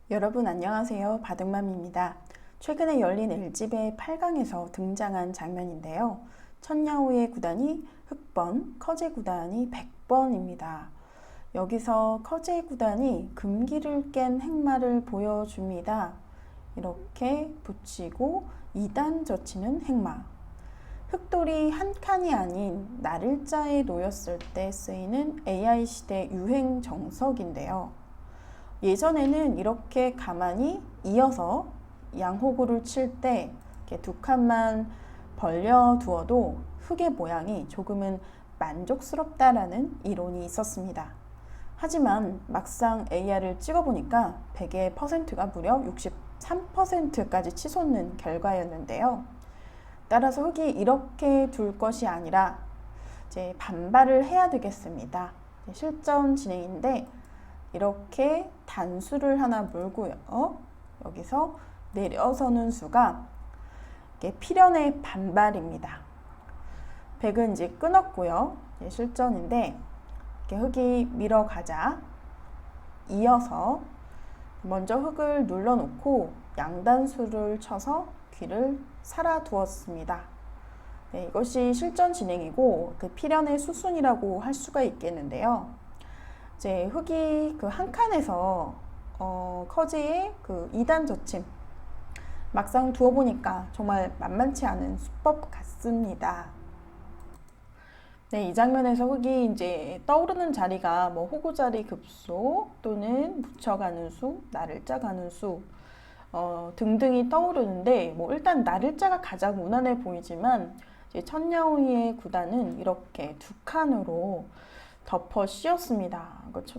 여러분 안녕하세요. 바둑맘입니다. 최근에 열린 LG배 8강에서 등장한 장면인데요. 천야오의 구단이 흑번, 커제 구단이 백번입니다. 여기서 커제 구단이 금기를 깬 행마를 보여줍니다. 이렇게 붙이고 2단 젖히는 행마. 흑돌이 한 칸이 아닌 날일자에 놓였을 때 쓰이는 AI시대 유행 정석인데요. 예전에는 이렇게 가만히 이어서 양호구를 칠 때 두 칸만 벌려 두어도 흙의 모양이 조금은 만족스럽다라는 이론이 있었습니다. 하지만 막상 AR을 찍어보니까 100의 퍼센트가 무려 63%까지 치솟는 결과였는데요. 따라서 흙이 이렇게 둘 것이 아니라 이제 반발을 해야 되겠습니다. 실전 진행인데 이렇게 단수를 하나 물고요. 여기서 내려서는 수가 필연의 반발입니다. 100은 이제 끊었고요. 실전인데 흙이 밀어가자 이어서 먼저 흙을 눌러놓고 양단수를 쳐서 귀를 살아두었습니다. 이것이 실전 진행이고 그 필연의 수순이라고 할 수가 있겠는데요. 이제 흙이 그 한 칸에서 커지의 그 2단 젖힘 막상 두어보니까 정말 만만치 않은 수법 같습니다. 네, 이 장면에서 흙이 이제 떠오르는 자리가 뭐 호구자리 급소 또는 묻혀가는 수, 날일자 가는 수 등등이 떠오르는데 뭐 일단 날일자가 가장 무난해 보이지만 이제 천야오이의 구단은 이렇게 두 칸으로 덮어 씌웠습니다.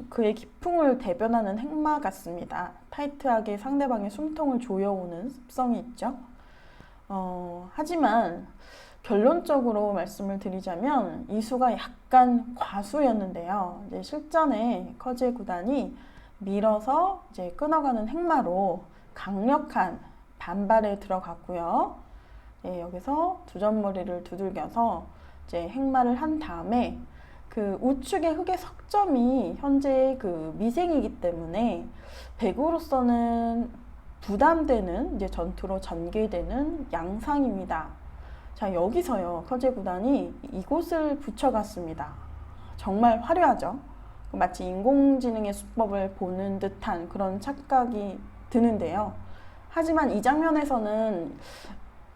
그의 기풍을 대변하는 행마 같습니다. 타이트하게 상대방의 숨통을 조여오는 습성이 있죠. 하지만 결론적으로 말씀을 드리자면 이 수가 약간 과수였는데요. 이제 실전에 커제 구단이 밀어서 이제 끊어가는 행마로 강력한 반발에 들어갔고요. 여기서 두 점머리를 두들겨서 이제 행마를 한 다음에 그 우측의 흙의 석점이 현재 그 미생이기 때문에 백으로서는 부담되는 이제 전투로 전개되는 양상입니다. 자, 여기서요 커제 구단이 이곳을 붙여갔습니다. 정말 화려하죠. 마치 인공지능의 수법을 보는 듯한 그런 착각이 드는데요. 하지만 이 장면에서는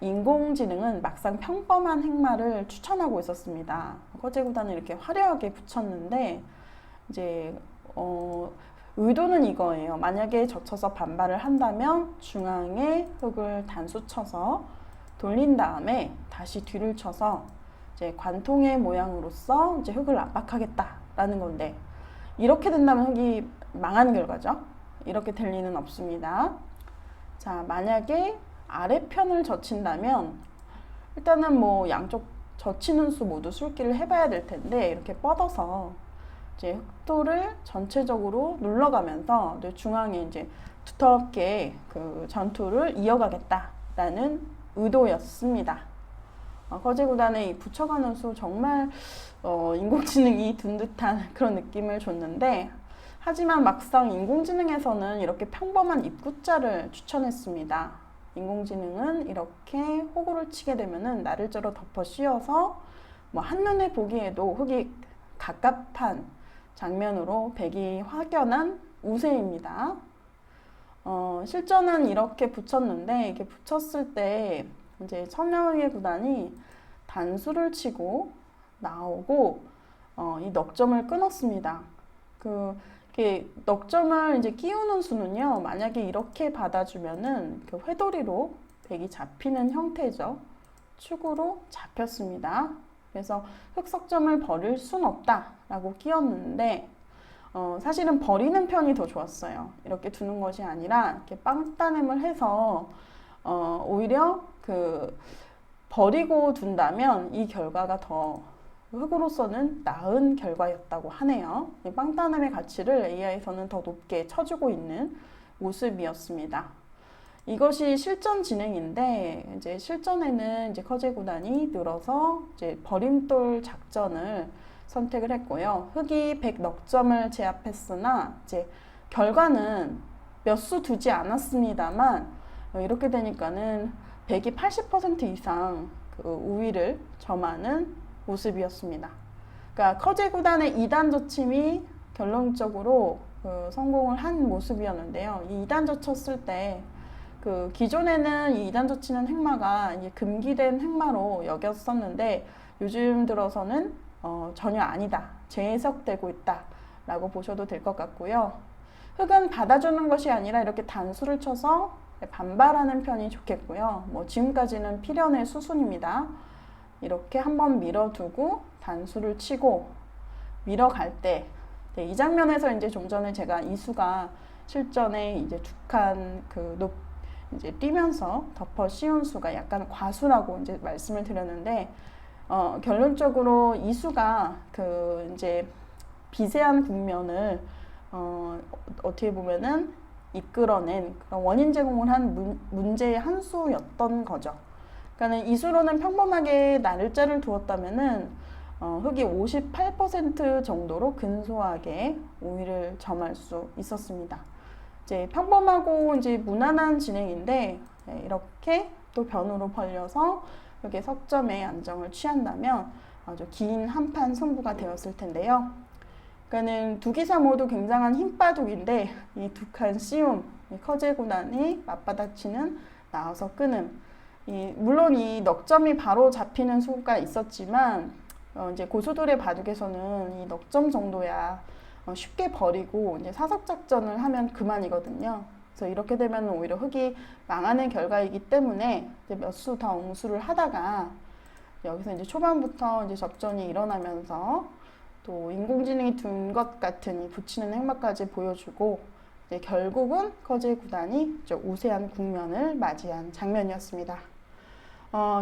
인공지능은 막상 평범한 행마를 추천하고 있었습니다. 커제 구단을 이렇게 화려하게 붙였는데 이제 의도는 이거예요. 만약에 젖혀서 반발을 한다면 중앙에 흙을 단수 쳐서 돌린 다음에 다시 뒤를 쳐서 이제 관통의 모양으로서 이제 흙을 압박하겠다라는 건데 이렇게 된다면 흙이 망하는 결과죠. 이렇게 될 리는 없습니다. 자, 만약에 아래편을 젖힌다면 일단은 뭐 양쪽 젖히는 수 모두 술기를 해봐야 될 텐데 이렇게 뻗어서 이제 흙돌을 전체적으로 눌러가면서 중앙에 이제 두텁게 그 전투를 이어가겠다라는 의도였습니다. 커제 구단의 붙여가는 수 정말 인공지능이 둔 듯한 그런 느낌을 줬는데 하지만 막상 인공지능에서는 이렇게 평범한 입구자를 추천했습니다. 인공지능은 이렇게 호구를 치게 되면은 날일자로 덮어 씌워서 뭐 한눈에 보기에도 흙이 갑갑한 장면으로 백이 확연한 우세입니다. 실전은 이렇게 붙였는데 이렇게 붙였을 때 이제 천야오이의 구단이 단수를 치고 나오고 이 넉점을 끊었습니다. 이렇게 넉점을 이제 끼우는 수는요, 만약에 이렇게 받아주면은 그 회돌이로 백이 잡히는 형태죠. 축으로 잡혔습니다. 그래서 흑석점을 버릴 순 없다라고 끼웠는데 사실은 버리는 편이 더 좋았어요. 이렇게 두는 것이 아니라 이렇게 빵따냄을 해서 오히려 그 버리고 둔다면 이 결과가 더 흙으로서는 나은 결과였다고 하네요. 빵따냄의 가치를 AI에서는 더 높게 쳐주고 있는 모습이었습니다. 이것이 실전 진행인데 이제 실전에는 이제 커제 구단이 늘어서 이제 버림돌 작전을 선택을 했고요. 흙이 100 넉점을 제압했으나 이제 결과는 몇 수 두지 않았습니다만 이렇게 되니까는 100이 80% 이상 그 우위를 점하는 모습이었습니다. 그러니까 커제 구단의 2단 저침이 결론적으로 성공을 한 모습이었는데요. 이 2단 저쳤을 때 그 기존에는 이 2단 저치는 행마가 이제 금기된 행마로 여겼었는데 요즘 들어서는 전혀 아니다. 재해석되고 있다라고 보셔도 될 것 같고요. 흙은 받아주는 것이 아니라 이렇게 단수를 쳐서 반발하는 편이 좋겠고요. 뭐 지금까지는 필연의 수순입니다. 이렇게 한번 밀어두고 단수를 치고 밀어갈 때, 네, 이 장면에서 이제 좀 전에 제가 이수가 실전에 이제 두 칸 이제 뛰면서 덮어 씌운 수가 약간 과수라고 이제 말씀을 드렸는데, 결론적으로 이수가 이제 비세한 국면을 어떻게 보면은 이끌어낸 그런 원인 제공을 한 문제의 한 수였던 거죠. 그러니까 이수로는 평범하게 날짜를 두었다면은 흙이 58% 정도로 근소하게 우위를 점할 수 있었습니다. 이제 평범하고 이제 무난한 진행인데 이렇게 또 변으로 벌려서 여기 석점에 안정을 취한다면 아주 긴 한판 승부가 되었을 텐데요. 그러니까는 두 기사 모두 굉장한 힘바둑인데 이 두 칸 씌움, 커제 구단이 맞받아치는 나와서 끄는. 물론 이 넉점이 바로 잡히는 수가 있었지만 이제 고수들의 바둑에서는 이 넉점 정도야 쉽게 버리고 이제 사석 작전을 하면 그만이거든요. 그래서 이렇게 되면 오히려 흙이 망하는 결과이기 때문에 이제 몇 수 더 응수를 하다가 여기서 이제 초반부터 이제 접전이 일어나면서 또 인공지능이 둔 것 같은 이 붙이는 행마까지 보여주고 이제 결국은 커제 구단이 우세한 국면을 맞이한 장면이었습니다.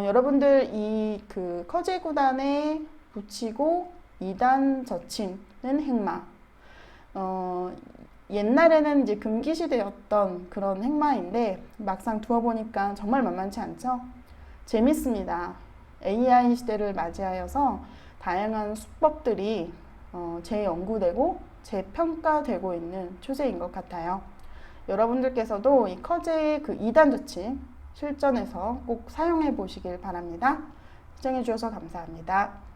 여러분들 이 커제 구단에 붙이고 2단 젖히는 행마, 옛날에는 이제 금기시대였던 그런 행마인데 막상 두어보니까 정말 만만치 않죠? 재밌습니다. AI 시대를 맞이하여서 다양한 수법들이 재연구되고 재평가되고 있는 추세인 것 같아요. 여러분들께서도 이 커제의 2단 젖힘 실전에서 꼭 사용해 보시길 바랍니다. 시청해 주셔서 감사합니다.